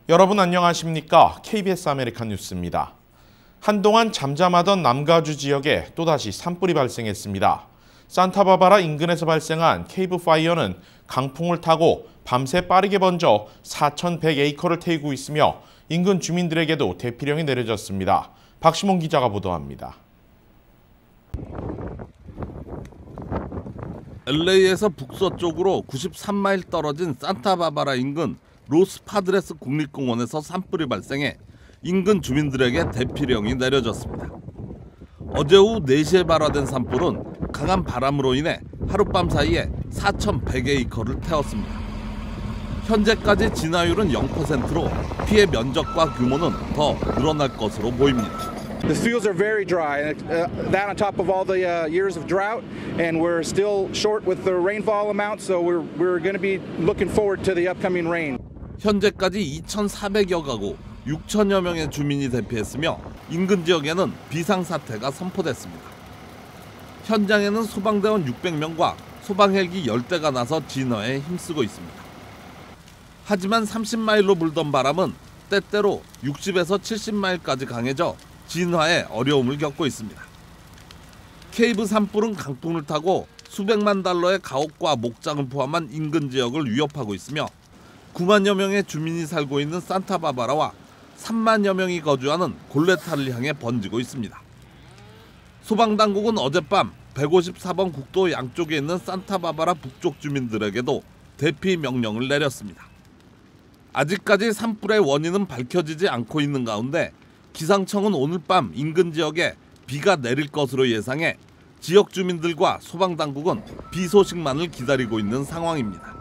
여러분 안녕하십니까? KBS 아메리칸 뉴스입니다. 한동안 잠잠하던 남가주 지역에 또다시 산불이 발생했습니다. 산타바바라 인근에서 발생한 케이브 파이어는 강풍을 타고 밤새 빠르게 번져 4,100에이커를 태우고 있으며 인근 주민들에게도 대피령이 내려졌습니다. 박시몬 기자가 보도합니다. LA에서 북서쪽으로 93마일 떨어진 산타바바라 인근 로스파드레스 국립공원에서 산불이 발생해 인근 주민들에게 대피령이 내려졌습니다. 어제 오후 4시에 발화된 산불은 강한 바람으로 인해 하룻밤 사이에 4,100에이커를 태웠습니다. 현재까지 진화율은 0%로 피해 면적과 규모는 더 늘어날 것으로 보입니다. The fields are very dry, that on top of all the years of drought, and we're still short with the rainfall amount, so we're going to be looking forward to the upcoming rain. 현재까지 2,400여 가구, 6천여 명의 주민이 대피했으며 인근 지역에는 비상사태가 선포됐습니다. 현장에는 소방대원 600명과 소방헬기 10대가 나서 진화에 힘쓰고 있습니다. 하지만 30마일로 불던 바람은 때때로 60에서 70마일까지 강해져 진화에 어려움을 겪고 있습니다. 케이브 산불은 강풍을 타고 수백만 달러의 가옥과 목장을 포함한 인근 지역을 위협하고 있으며 9만여 명의 주민이 살고 있는 산타바바라와 3만여 명이 거주하는 골레타를 향해 번지고 있습니다. 소방당국은 어젯밤 154번 국도 양쪽에 있는 산타바바라 북쪽 주민들에게도 대피 명령을 내렸습니다. 아직까지 산불의 원인은 밝혀지지 않고 있는 가운데 기상청은 오늘 밤 인근 지역에 비가 내릴 것으로 예상해 지역 주민들과 소방당국은 비 소식만을 기다리고 있는 상황입니다.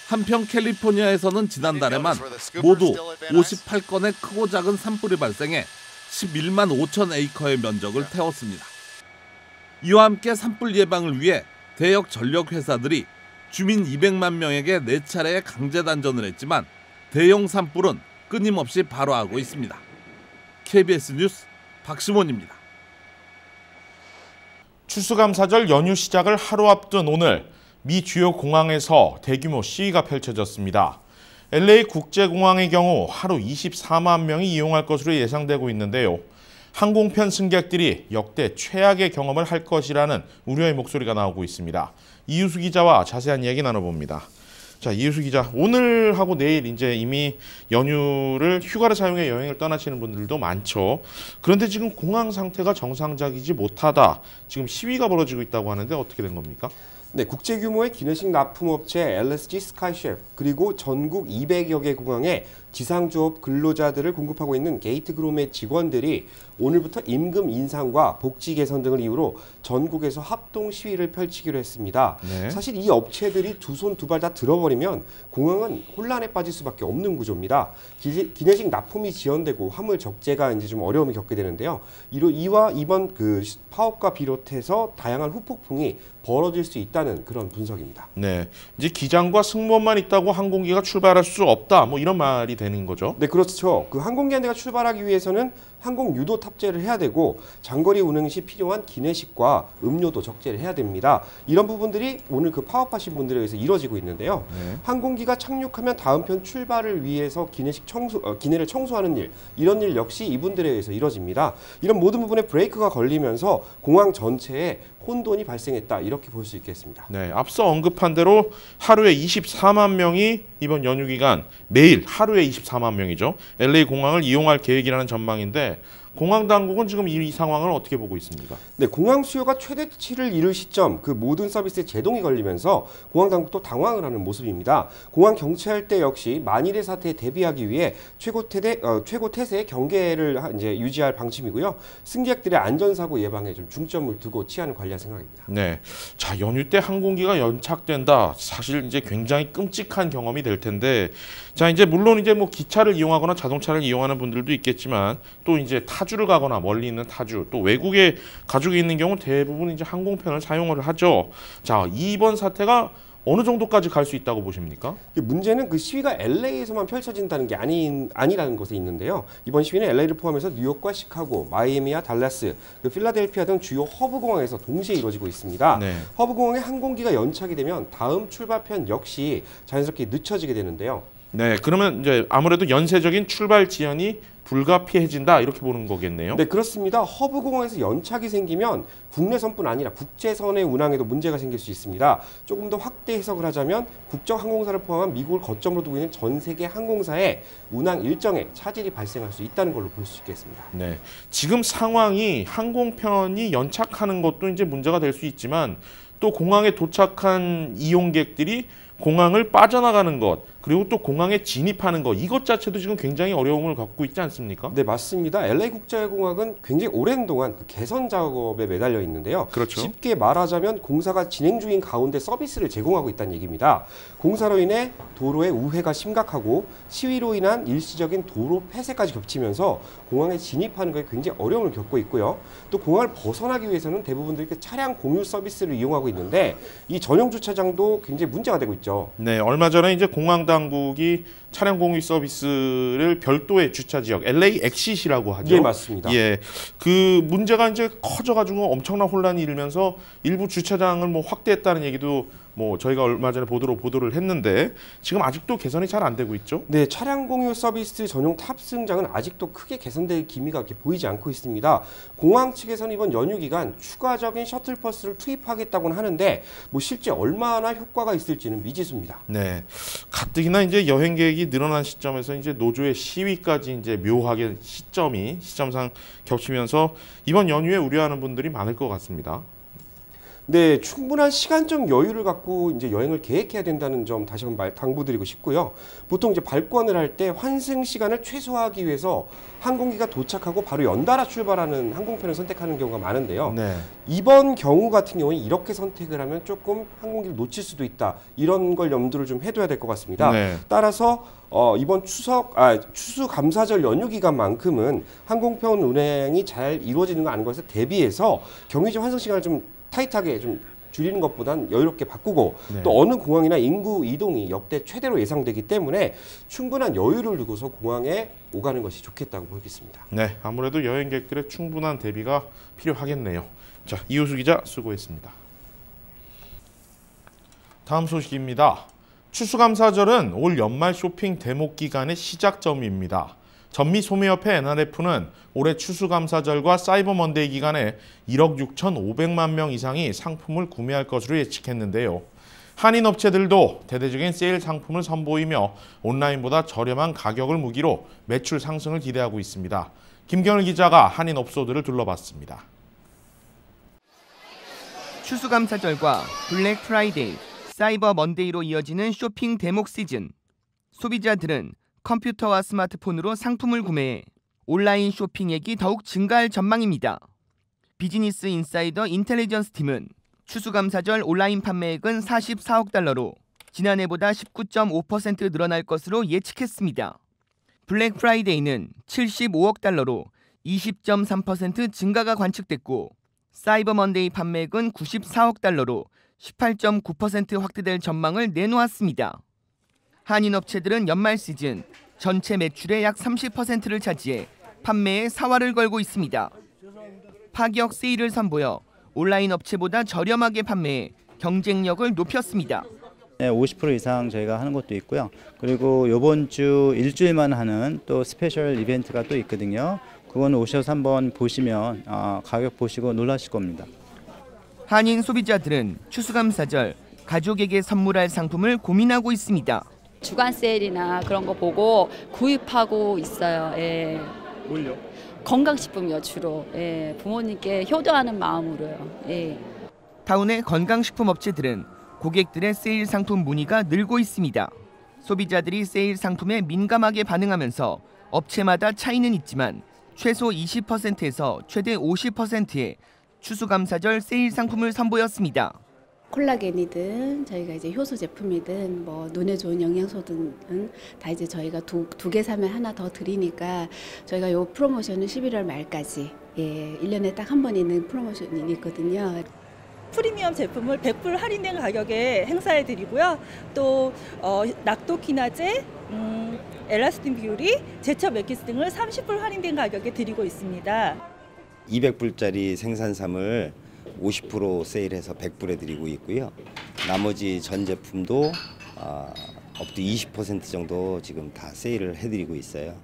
한편 캘리포니아에서는 지난달에만 모두 58건의 크고 작은 산불이 발생해 11만 5천 에이커의 면적을 태웠습니다. 이와 함께 산불 예방을 위해 대역 전력 회사들이 주민 200만 명에게 4차례의 강제 단전을 했지만 대형 산불은 끊임없이 발화하고 있습니다. KBS 뉴스 박시몬입니다. 추수감사절 연휴 시작을 하루 앞둔 오늘 미 주요 공항에서 대규모 시위가 펼쳐졌습니다. LA 국제공항의 경우 하루 24만 명이 이용할 것으로 예상되고 있는데요. 항공편 승객들이 역대 최악의 경험을 할 것이라는 우려의 목소리가 나오고 있습니다. 이유수 기자와 자세한 이야기 나눠봅니다. 자, 이유수 기자, 오늘하고 내일 이제 이미 연휴를 휴가를 사용해 여행을 떠나시는 분들도 많죠. 그런데 지금 공항 상태가 정상적이지 못하다. 지금 시위가 벌어지고 있다고 하는데 어떻게 된 겁니까? 네, 국제 규모의 기내식 납품업체 LSG 스카이셰프 그리고 전국 200여 개 공항에 지상조업 근로자들을 공급하고 있는 게이트그룹의 직원들이 오늘부터 임금 인상과 복지 개선 등을 이유로 전국에서 합동 시위를 펼치기로 했습니다. 네. 사실 이 업체들이 두 손 두 발 다 들어버리면 공항은 혼란에 빠질 수밖에 없는 구조입니다. 기내식 납품이 지연되고 화물 적재가 이제 좀 어려움을 겪게 되는데요. 이와 이번 그 파업과 비롯해서 다양한 후폭풍이 벌어질 수 있다는 그런 분석입니다. 네, 이제 기장과 승무원만 있다고 항공기가 출발할 수 없다. 뭐 이런 말이 되는 거죠. 네, 그렇죠. 그 항공기 한 대가 출발하기 위해서는 항공 유도 탑재를 해야 되고 장거리 운행 시 필요한 기내식과 음료도 적재를 해야 됩니다. 이런 부분들이 오늘 그 파업하신 분들에 의해서 이뤄지고 있는데요. 네. 항공기가 착륙하면 다음 편 출발을 위해서 기내를 청소하는 일, 이런 일 역시 이분들에 의해서 이뤄집니다. 이런 모든 부분에 브레이크가 걸리면서 공항 전체에 혼돈이 발생했다, 이렇게 볼 수 있겠습니다. 네, 앞서 언급한 대로 하루에 24만 명이 이번 연휴 기간 매일 하루에 24만 명이죠. LA 공항을 이용할 계획이라는 전망인데 공항 당국은 지금 이 상황을 어떻게 보고 있습니까? 네, 공항 수요가 최대치를 이룰 시점 그 모든 서비스에 제동이 걸리면서 공항 당국도 당황을 하는 모습입니다. 공항 경찰대 역시 만일의 사태에 대비하기 위해 최고 태세의 경계를 이제 유지할 방침이고요. 승객들의 안전사고 예방에 좀 중점을 두고 치안을 관리할 생각입니다. 네, 자, 연휴 때 항공기가 연착된다. 사실 이제 굉장히 끔찍한 경험이 될 텐데, 자, 이제 물론 이제 뭐 기차를 이용하거나 자동차를 이용하는 분들도 있겠지만 또 이제 타주를 가거나 멀리 있는 타주, 또 외국에 가족이 있는 경우 대부분 이제 항공편을 사용을 하죠. 자, 이번 사태가 어느 정도까지 갈 수 있다고 보십니까? 문제는 그 시위가 LA에서만 펼쳐진다는 게 아니라는 것에 있는데요. 이번 시위는 LA를 포함해서 뉴욕과 시카고, 마이애미와 달라스, 그 필라델피아 등 주요 허브 공항에서 동시에 이루어지고 있습니다. 네. 허브 공항에 항공기가 연착이 되면 다음 출발편 역시 자연스럽게 늦춰지게 되는데요. 네, 그러면 이제 아무래도 연쇄적인 출발 지연이 불가피해진다 이렇게 보는 거겠네요. 네, 그렇습니다. 허브공항에서 연착이 생기면 국내선뿐 아니라 국제선의 운항에도 문제가 생길 수 있습니다. 조금 더 확대 해석을 하자면 국적항공사를 포함한 미국을 거점으로 두고 있는 전 세계 항공사의 운항 일정에 차질이 발생할 수 있다는 걸로 볼 수 있겠습니다. 네, 지금 상황이 항공편이 연착하는 것도 이제 문제가 될 수 있지만 또 공항에 도착한 이용객들이 공항을 빠져나가는 것, 그리고 또 공항에 진입하는 것, 이것 자체도 지금 굉장히 어려움을 갖고 있지 않습니까? 네, 맞습니다. LA 국제공항은 굉장히 오랜 동안 그 개선 작업에 매달려 있는데요. 그렇죠. 쉽게 말하자면 공사가 진행 중인 가운데 서비스를 제공하고 있다는 얘기입니다. 공사로 인해 도로의 우회가 심각하고 시위로 인한 일시적인 도로 폐쇄까지 겹치면서 공항에 진입하는 것에 굉장히 어려움을 겪고 있고요. 또 공항을 벗어나기 위해서는 대부분들이 차량 공유 서비스를 이용하고 있는데 이 전용 주차장도 굉장히 문제가 되고 있죠. 네, 얼마 전에 이제 공항 당국이 차량 공유 서비스를 별도의 주차 지역 LA 엑싯이라고 하죠. 예, 맞습니다. 예, 그 문제가 이제 커져가지고 엄청난 혼란이 일면서 일부 주차장을 뭐 확대했다는 얘기도 뭐 저희가 얼마 전에 보도를 했는데 지금 아직도 개선이 잘 안 되고 있죠. 네, 차량 공유 서비스 전용 탑승장은 아직도 크게 개선될 기미가 이렇게 보이지 않고 있습니다. 공항 측에서는 이번 연휴 기간 추가적인 셔틀버스를 투입하겠다고는 하는데 뭐 실제 얼마나 효과가 있을지는 미지수입니다. 네, 가뜩이나 이제 여행객이 늘어난 시점에서 이제 노조의 시위까지 이제 묘하게 시점상 겹치면서 이번 연휴에 우려하는 분들이 많을 것 같습니다. 네, 충분한 시간적 여유를 갖고 이제 여행을 계획해야 된다는 점 다시 한번 당부드리고 싶고요. 보통 이제 발권을 할 때 환승 시간을 최소화하기 위해서 항공기가 도착하고 바로 연달아 출발하는 항공편을 선택하는 경우가 많은데요. 네. 이번 경우 같은 경우에 이렇게 선택을 하면 조금 항공기를 놓칠 수도 있다. 이런 걸 염두를 좀 해둬야 될 것 같습니다. 네. 따라서 이번 추수감사절 연휴 기간만큼은 항공편 운행이 잘 이루어지는 거 아닌 것에 대비해서 경유지 환승 시간을 좀 타이트하게 좀 줄이는 것보단 여유롭게 바꾸고 네. 또 어느 공항이나 인구 이동이 역대 최대로 예상되기 때문에 충분한 여유를 두고서 공항에 오가는 것이 좋겠다고 보겠습니다. 네, 아무래도 여행객들의 충분한 대비가 필요하겠네요. 자, 이호수 기자 수고했습니다. 다음 소식입니다. 추수감사절은 올 연말 쇼핑 대목 기간의 시작점입니다. 전미소매협회 NRF는 올해 추수감사절과 사이버 먼데이 기간에 1억 6,500만 명 이상이 상품을 구매할 것으로 예측했는데요. 한인 업체들도 대대적인 세일 상품을 선보이며 온라인보다 저렴한 가격을 무기로 매출 상승을 기대하고 있습니다. 김경일 기자가 한인 업소들을 둘러봤습니다. 추수감사절과 블랙 프라이데이, 사이버 먼데이로 이어지는 쇼핑 대목 시즌. 소비자들은 컴퓨터와 스마트폰으로 상품을 구매해 온라인 쇼핑액이 더욱 증가할 전망입니다. 비즈니스 인사이더 인텔리전스 팀은 추수감사절 온라인 판매액은 44억 달러로 지난해보다 19.5% 늘어날 것으로 예측했습니다. 블랙 프라이데이는 75억 달러로 20.3% 증가가 관측됐고 사이버 먼데이 판매액은 94억 달러로 18.9% 확대될 전망을 내놓았습니다. 한인 업체들은 연말 시즌 전체 매출의 약 30%를 차지해 판매에 사활을 걸고 있습니다. 파격 세일을 선보여 온라인 업체보다 저렴하게 판매해 경쟁력을 높였습니다. 네, 50% 이상 저희가 하는 것도 있고요. 그리고 이번 주 일주일만 하는 또 스페셜 이벤트가 또 있거든요. 그건 오셔서 한번 보시면 가격 보시고 놀라실 겁니다. 한인 소비자들은 추수감사절 가족에게 선물할 상품을 고민하고 있습니다. 주간 세일이나 그런 거 보고 구입하고 있어요. 예. 뭘요? 건강식품이요 주로. 예. 부모님께 효도하는 마음으로요. 예. 타운의 건강식품 업체들은 고객들의 세일 상품 문의가 늘고 있습니다. 소비자들이 세일 상품에 민감하게 반응하면서 업체마다 차이는 있지만 최소 20%에서 최대 50%의 추수감사절 세일 상품을 선보였습니다. 콜라겐이든 저희가 이제 효소 제품이든 뭐 눈에 좋은 영양소든 다 이제 저희가 두 개 사면 하나 더 드리니까 저희가 요 프로모션은 11월 말까지 1년에 딱 한 번 있는 프로모션이 있거든요. 프리미엄 제품을 100% 할인된 가격에 행사해 드리고요. 또 낙도키나제, 엘라스틴 뷰리, 제처 맥기스 등을 30% 할인된 가격에 드리고 있습니다. 200불짜리 생산삼을 50% 세일해서 100불에 드리고 있고요. 나머지 전 제품도 업도 20% 정도 지금 다 세일을 해드리고 있어요.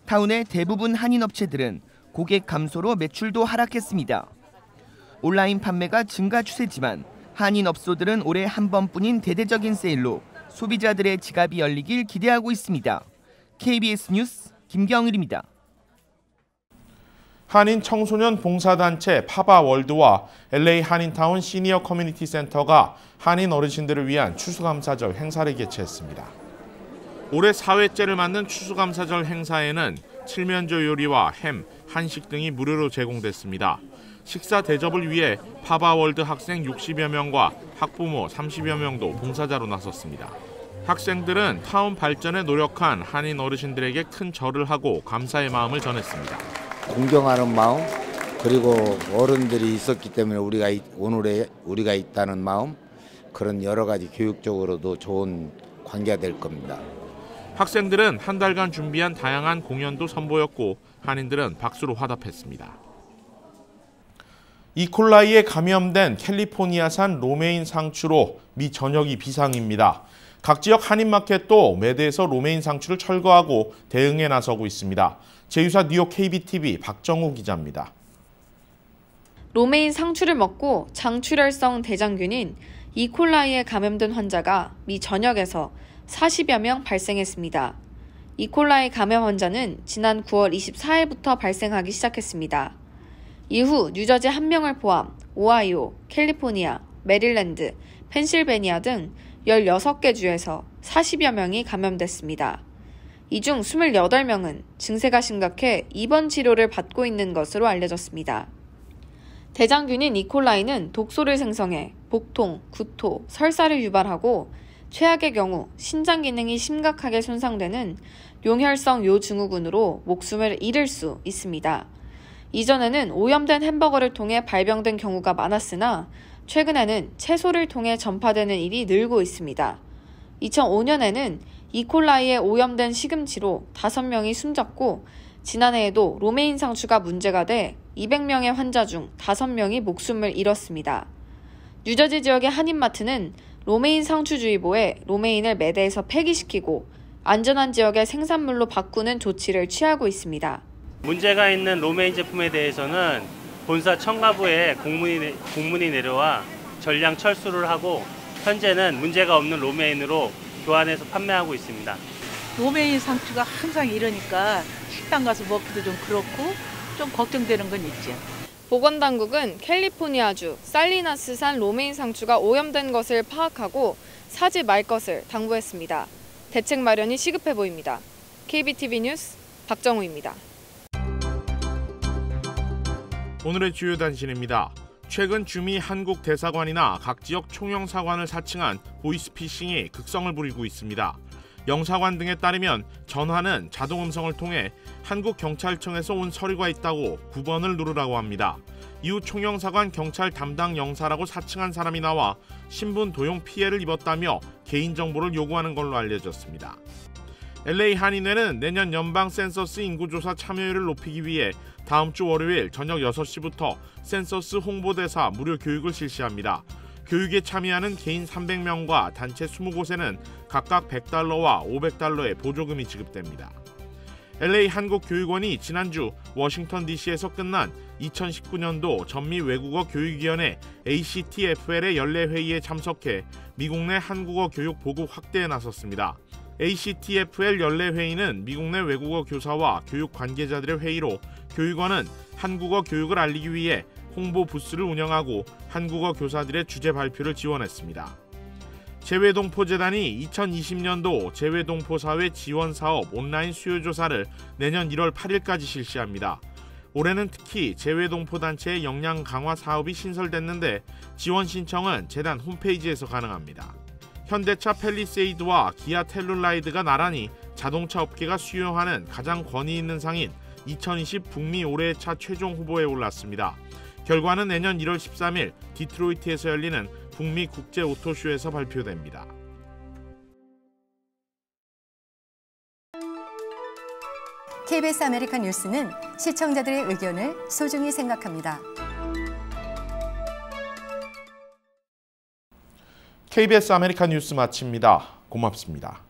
타운의 대부분 한인 업체들은 고객 감소로 매출도 하락했습니다. 온라인 판매가 증가 추세지만 한인 업소들은 올해 한 번뿐인 대대적인 세일로 소비자들의 지갑이 열리길 기대하고 있습니다. KBS 뉴스 김경일입니다. 한인 청소년 봉사단체 파바월드와 LA 한인타운 시니어 커뮤니티 센터가 한인 어르신들을 위한 추수감사절 행사를 개최했습니다. 올해 4회째를 맞는 추수감사절 행사에는 칠면조 요리와 햄, 한식 등이 무료로 제공됐습니다. 식사 대접을 위해 파바월드 학생 60여 명과 학부모 30여 명도 봉사자로 나섰습니다. 학생들은 타운 발전에 노력한 한인 어르신들에게 큰 절을 하고 감사의 마음을 전했습니다. 공경하는 마음, 그리고 어른들이 있었기 때문에 오늘에 우리가 있다는 마음, 그런 여러 가지 교육적으로도 좋은 관계가 될 겁니다. 학생들은 한 달간 준비한 다양한 공연도 선보였고 한인들은 박수로 화답했습니다. 이콜라이에 감염된 캘리포니아산 로메인 상추로 미 전역이 비상입니다. 각 지역 한인마켓도 매대에서 로메인 상추를 철거하고 대응에 나서고 있습니다. 제휴사 뉴욕 KBTV 박정우 기자입니다. 로메인 상추를 먹고 장출혈성 대장균인 이콜라이에 감염된 환자가 미 전역에서 40여 명 발생했습니다. 이콜라이 감염 환자는 지난 9월 24일부터 발생하기 시작했습니다. 이후 뉴저지 1명을 포함 오하이오, 캘리포니아, 메릴랜드, 펜실베니아 등 16개 주에서 40여 명이 감염됐습니다. 이 중 28명은 증세가 심각해 입원 치료를 받고 있는 것으로 알려졌습니다. 대장균인 이콜라이는 독소를 생성해 복통, 구토, 설사를 유발하고 최악의 경우 신장 기능이 심각하게 손상되는 용혈성 요증후군으로 목숨을 잃을 수 있습니다. 이전에는 오염된 햄버거를 통해 발병된 경우가 많았으나 최근에는 채소를 통해 전파되는 일이 늘고 있습니다. 2005년에는 이콜라이에 오염된 시금치로 5명이 숨졌고 지난해에도 로메인 상추가 문제가 돼 200명의 환자 중 5명이 목숨을 잃었습니다. 뉴저지 지역의 한인마트는 로메인 상추주의보에 로메인을 매대에서 폐기시키고 안전한 지역의 생산물로 바꾸는 조치를 취하고 있습니다. 문제가 있는 로메인 제품에 대해서는 본사 청가부에 공문이 내려와 전량 철수를 하고 현재는 문제가 없는 로메인으로 교환해서 판매하고 있습니다. 로메인 상추가 항상 이러니까 식당 가서 먹기도 좀 그렇고 좀 걱정되는 건 있죠. 보건당국은 캘리포니아주 살리나스산 로메인 상추가 오염된 것을 파악하고 사지 말 것을 당부했습니다. 대책 마련이 시급해 보입니다. KBTV 뉴스 박정우입니다. 오늘의 주요 단신입니다. 최근 주미 한국 대사관이나 각 지역 총영사관을 사칭한 보이스피싱이 극성을 부리고 있습니다. 영사관 등에 따르면 전화는 자동음성을 통해 한국경찰청에서 온 서류가 있다고 9번을 누르라고 합니다. 이후 총영사관 경찰 담당 영사라고 사칭한 사람이 나와 신분 도용 피해를 입었다며 개인정보를 요구하는 걸로 알려졌습니다. LA 한인회는 내년 연방 센서스 인구조사 참여율을 높이기 위해 다음 주 월요일 저녁 6시부터 센서스 홍보대사 무료 교육을 실시합니다. 교육에 참여하는 개인 300명과 단체 20곳에는 각각 $100와 $500의 보조금이 지급됩니다. LA 한국교육원이 지난주 워싱턴 DC에서 끝난 2019년도 전미 외국어 교육위원회 ACTFL의 연례 회의에 참석해 미국 내 한국어 교육 보급 확대에 나섰습니다. ACTFL 연례 회의는 미국 내 외국어 교사와 교육 관계자들의 회의로 교육원은 한국어 교육을 알리기 위해 홍보 부스를 운영하고 한국어 교사들의 주제 발표를 지원했습니다. 재외동포재단이 2020년도 재외동포사회 지원사업 온라인 수요조사를 내년 1월 8일까지 실시합니다. 올해는 특히 재외동포단체의 역량 강화 사업이 신설됐는데 지원 신청은 재단 홈페이지에서 가능합니다. 현대차 팰리세이드와 기아 텔룰라이드가 나란히 자동차 업계가 수여하는 가장 권위 있는 상인 2020 북미 올해의 차 최종 후보에 올랐습니다. 결과는 내년 1월 13일 디트로이트에서 열리는 북미 국제 오토쇼에서 발표됩니다. KBS 아메리칸 뉴스는 시청자들의 의견을 소중히 생각합니다. KBS 아메리칸 뉴스 마칩니다. 고맙습니다.